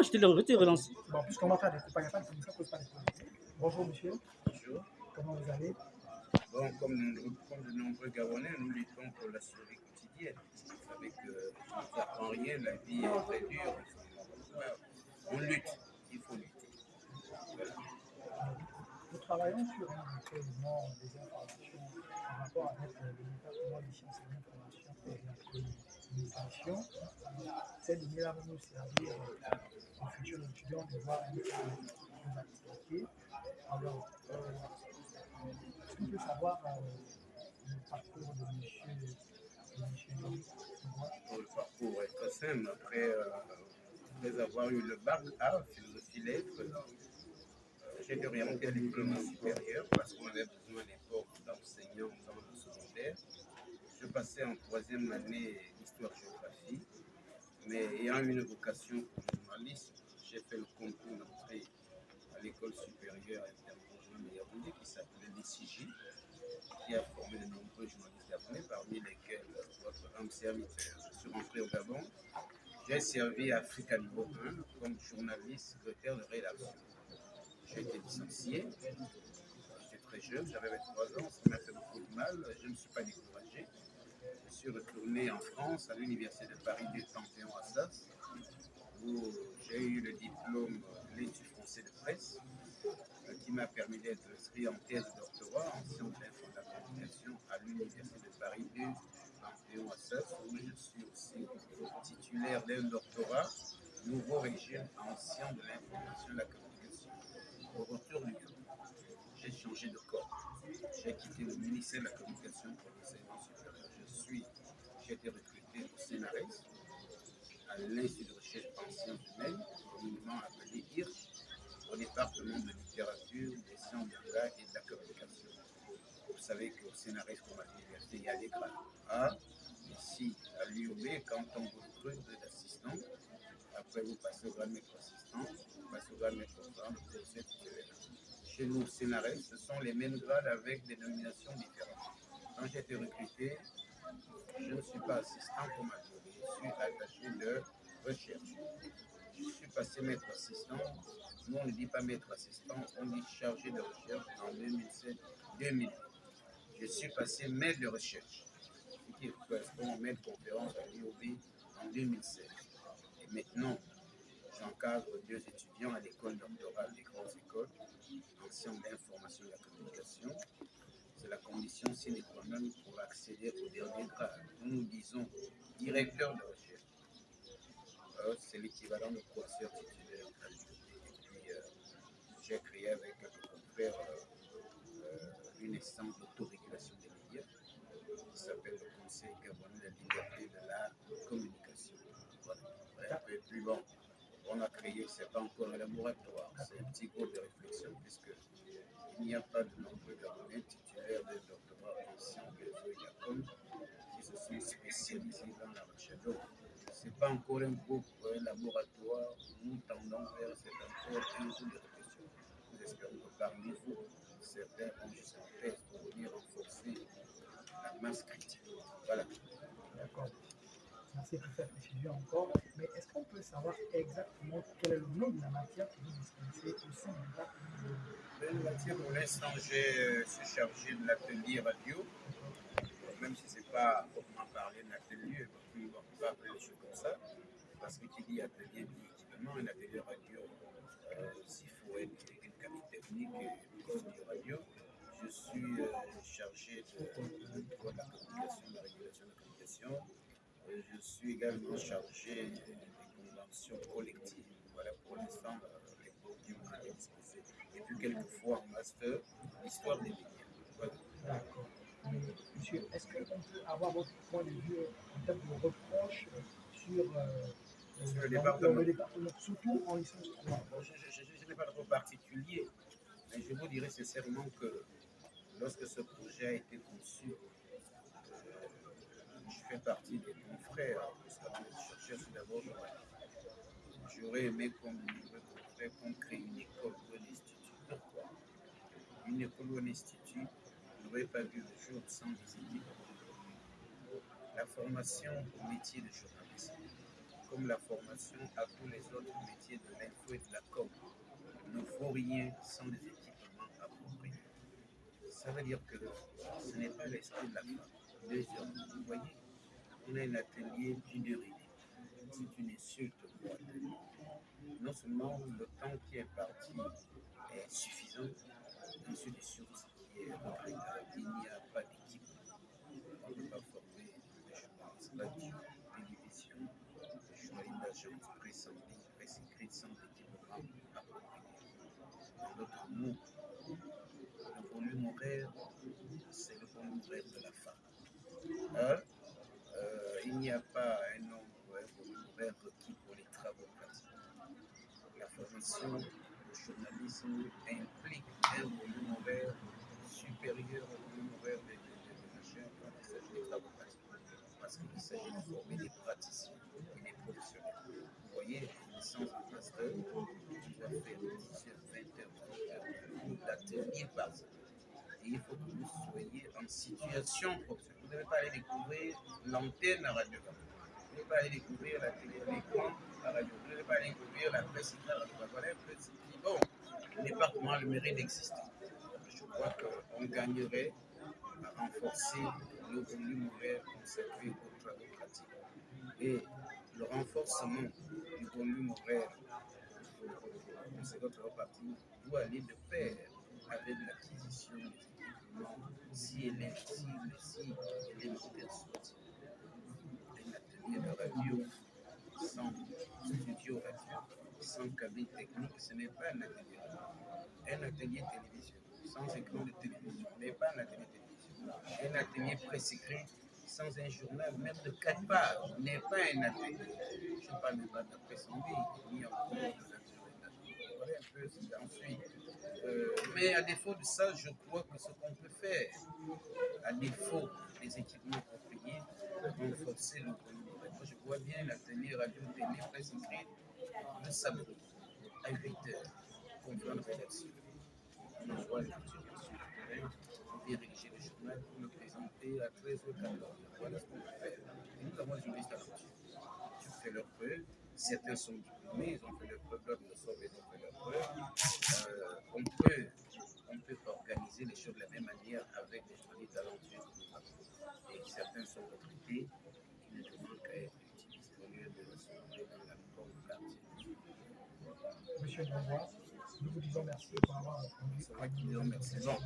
je t'ai relancé. Bon, puisqu'on va faire des copains, il n'y a pas de problème, ça pose pas de problème. Bonjour monsieur, Bonjour. comment vous allez? Bon, comme de nombreux Gabonais, nous luttons pour la survie quotidienne. Vous savez que je ne vous apprends rien, la vie est très dure. On lutte, il faut lutter. Voilà. Nous travaillons sur un recueillement des informations en rapport avec le département des sciences et de l'information et de la communication. Ces données-là vont nous servir aux futurs étudiants de voir un peu nos activités. Alors, est-ce qu'on peut savoir le parcours de monsieur Dubois? Le parcours est très simple. Après avoir eu le bac A, philosophie lettres, j'ai été orienté à l'école supérieure parce qu'on avait besoin à l'époque d'enseignants dans le secondaire. Je passais en troisième année histoire-géographie, mais ayant une vocation pour le journalisme, j'ai fait le concours d'entrée à l'école supérieure internationale de Yaoundé qui s'appelait l'ICJ, qui a formé de nombreux journalistes gabonais, parmi lesquels votre âme serviteur. Je suis rentré au Gabon. J'ai servi à Africa Niveau 1 comme journaliste, secrétaire de rédaction. J'ai été licencié. J'étais très jeune, j'avais 23 ans, ça m'a fait beaucoup de mal. Je ne me suis pas découragé. Je suis retourné en France, à l'université de Paris du Panthéon-Assas, où j'ai eu le diplôme de l'Institut français de presse, qui m'a permis d'être inscrit en thèse de doctorat en sciences de la communication à l'université de Paris du Panthéon-Assas, où je suis aussi titulaire d'un doctorat nouveau régime en sciences de l'information et de la communication. Au retour du Gabon, j'ai changé de corps. J'ai quitté le ministère de la Communication pour l'enseignement supérieur. J'ai été recruté au CNRS, à l'Institut de recherche en sciences humaines, communément appelé IRCH, au département de littérature, des sciences de l'art et de la communication. Vous savez qu'au CNRS, comme à l'université, il y a des grades A. Ici, à l'UOB, quand on vous recrute, vous êtes assistant. Après, vous passez au grade maître assistant, vous passez au grade maître programme, vous êtes titulaire. Chez nous, au CNRS, ce sont les mêmes grades avec des nominations différentes. Quand j'ai été recruté, je ne suis pas assistant comme adjoint, je suis attaché de recherche. Je suis passé maître assistant. Nous, on ne dit pas maître assistant, on dit chargé de recherche en 2007-2008. Je suis passé maître de recherche, ce qui correspond au maître de conférence à l'IOB en 2016. Et maintenant, j'encadre 2 étudiants à l'école doctorale des grandes écoles en sciences d'information et de la communication. C'est la condition sine qua non pour accéder au dernier grade. Nous disons directeur de recherche. C'est l'équivalent de professeur titulaire à l'UOB. Et puis, j'ai créé avec quelques confrères une instance d'autorégulation des médias qui s'appelle le Conseil gabonais de la liberté de la communication. Voilà. Et puis bon, on a créé, c'est pas encore un laboratoire, c'est un petit groupe de réflexion puisque il n'y a pas de nombreux Gabonais titulaires de doctorat en sciences des eaux et de la com qui se sont spécialisés dans la recherche. Donc, ce n'est pas encore un groupe, un laboratoire, nous tendons vers, c'est encore un groupe de réflexion. Nous espérons que parmi vous, certains ont jusqu'en thèse pour venir renforcer la masse critique. Voilà. D'accord. Merci pour cette précision encore. Mais est-ce qu'on peut savoir exactement quel est le nom de la matière que vous dispensez au sein du département? La matière, pour l'instant, je suis chargé de l'atelier radio, même si ce n'est pas proprement parler de l'atelier, on ne peut pas appeler les choses comme ça, parce que qui dit atelier dit équipement, un atelier radio, s'il faut être une cabine technique et studio radio. Je suis chargé de la communication, de la régulation de la communication. Je suis également chargé des conventions collectives. Voilà pour l'instant les podiums que j'ai disposés. Et puis quelquefois en master, l'histoire des médias. Voilà. D'accord. Monsieur, est-ce qu'on peut avoir votre point de vue en termes de reproches sur le département, surtout en licence 3? Je n'ai pas de rôle particulier, mais je vous dirais sincèrement que lorsque ce projet a été conçu, je fais partie des confrères, parce que les chercheurs, c'est d'abord j'aurais aimé comme nombreux confrères qu'on crée une école ou un institut. Pourquoi? Une école ou un institut n'aurait pas vu le jour sans des équipes. La formation au métier de journaliste comme la formation à tous les autres métiers de l'info et de la com, ne vaut rien sans des équipements appropriés. Ça veut dire que ce n'est pas l'esprit de la femme. Deuxièmement, vous voyez, on a un atelier d'une heure et demie. C'est une insulte pour l'atelier. Non seulement le temps qui est parti est suffisant, ensuite de suite qui est regrettable. Il n'y a pas d'équipe. On ne peut pas former des journalistes radio, télévision, journalistes d'agence, presse écrite sans équipement approprié. En d'autres mots, le volume horaire, c'est le volume horaire de la femme. Il n'y a pas un nombre, un volume horaire requis pour les travaux pratiques. La formation au journalisme implique un volume horaire supérieur au volume horaire des machins quand il s'agit des travaux pratiques. Parce qu'il s'agit de former des praticiens et des professionnels. Vous voyez, une licence en master, tu dois faire 10 heures, 20 heures, 30 heures d'atelier par semaine. Et il faut que vous soyez en situation professionnelle. Vous ne devez pas aller découvrir l'antenne à Radio. Vous ne devez pas aller découvrir la télé, l'écran à Radio. Vous ne devez pas aller découvrir la presse à Radio. Voilà un peu ce qui, bon, le département a le mérite d'exister. Je crois qu'on gagnerait à renforcer le volume horaire consacré aux travaux pratiques. Et le renforcement du volume horaire consacré aux travaux pratiques doit aller de pair avec l'acquisition des équipements si elle est possible, si elle est persuasive. Un atelier de radio sans studio radio, sans cabine technique, ce n'est pas un atelier radio. Un atelier télévision sans écran de télévision n'est pas un atelier télévision. Un atelier presse écrite sans un journal, même de 4 pages, n'est pas un atelier. Je ne parle même pas de la presse en ligne, ni encore de la voilà un peu ce qui ensuite. Mais à défaut de ça, je crois que ce qu'on peut faire, à défaut des équipements appropriés, renforcer le volume. Moi, je vois bien l'atelier radio, télé, presse écrite le samedi à 8h, conférence de rédaction. On envoie les étudiants sur le terrain, on vient rédiger le journal pour le présenter à 13h14. Voilà ce qu'on peut faire. Et nous avons des journalistes à l'outil. Ils ont fait leur preuve. Certains sont diplômés, ils ont fait leur preuve, d'autres ne sont pas, ils ont fait leur preuve. On peut organiser les choses de la même manière avec des journalistes talentueux que nous avons. Et certains sont retraités, qui ne demandent qu'à être utilisés au lieu de se retrouver dans la porte du quartier. Monsieur Dubois, nous vous disons merci pour avoir répondu. C'est moi qui vous remercie. Bon.